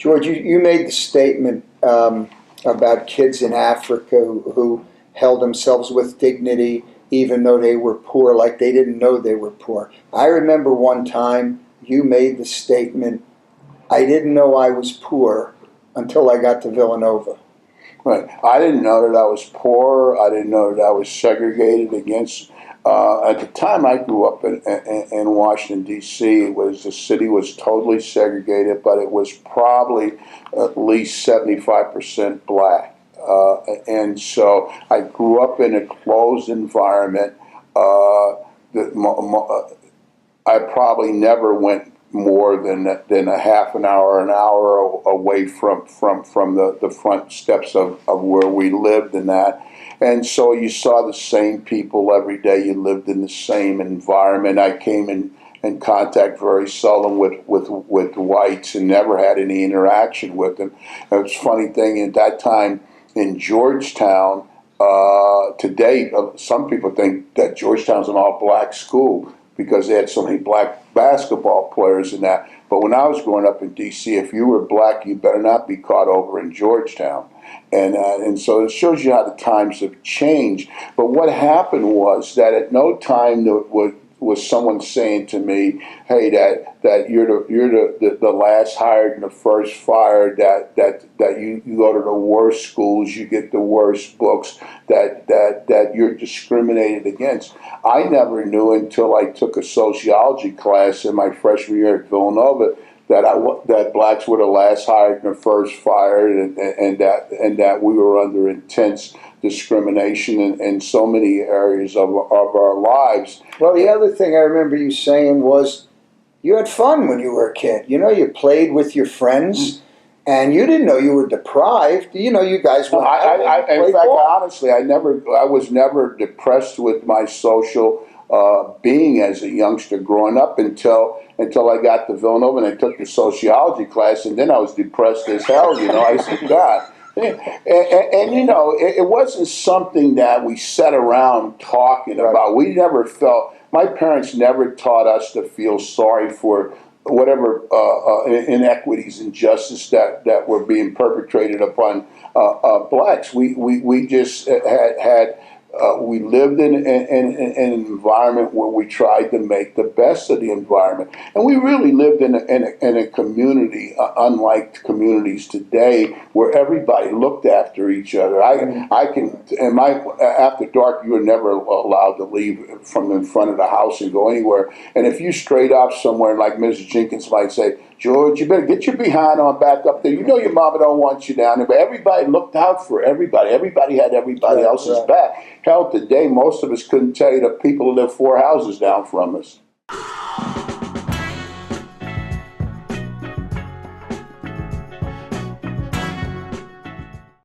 George, you made the statement about kids in Africa who held themselves with dignity even though they were poor, like they didn't know they were poor. I remember one time you made the statement, I didn't know I was poor until I got to Villanova. Right. I didn't know that I was poor. I didn't know that I was segregated against. At the time I grew up in Washington, D.C., the city was totally segregated, but it was probably at least 75% black. And so I grew up in a closed environment. I probably never went more than a half an hour away from the front steps of where we lived and that. And so you saw the same people every day. You lived in the same environment. I came in contact very seldom with whites and never had any interaction with them. It was a funny thing at that time in Georgetown. Today, some people think that Georgetown's an all-black school because they had so many black basketball players and that. But when I was growing up in D.C., if you were black, you better not be caught over in Georgetown. And so it shows you how the times have changed. But what happened was that at no time was someone saying to me, "Hey, that you're the last hired and the first fired. That you go to the worst schools, you get the worst books. That you're discriminated against." I never knew until I took a sociology class in my freshman year at Villanova that blacks were the last hired and the first fired, and that we were under intense discrimination in so many areas of our lives. Well, the other thing I remember you saying was you had fun when you were a kid. You know, you played with your friends, and you didn't know you were deprived. You know, you guys were. In fact, honestly, I was never depressed with my social being as a youngster growing up until I got to Villanova and I took the sociology class, and then I was depressed as hell. You know, I said, God. And you know, it wasn't something that we sat around talking about. We never felt, my parents never taught us to feel sorry for whatever inequities and injustice that were being perpetrated upon blacks. We just had we lived in an environment where we tried to make the best of the environment, and we really lived in a community unlike communities today, where everybody looked after each other. After dark, you were never allowed to leave from in front of the house and go anywhere. And if you strayed off somewhere, like Mrs. Jenkins might say, "George, you better get your behind on back up there. You know your mama don't want you down there." But everybody looked out for everybody. Everybody had everybody else's back. Hell, today, most of us couldn't tell you the people who live 4 houses down from us.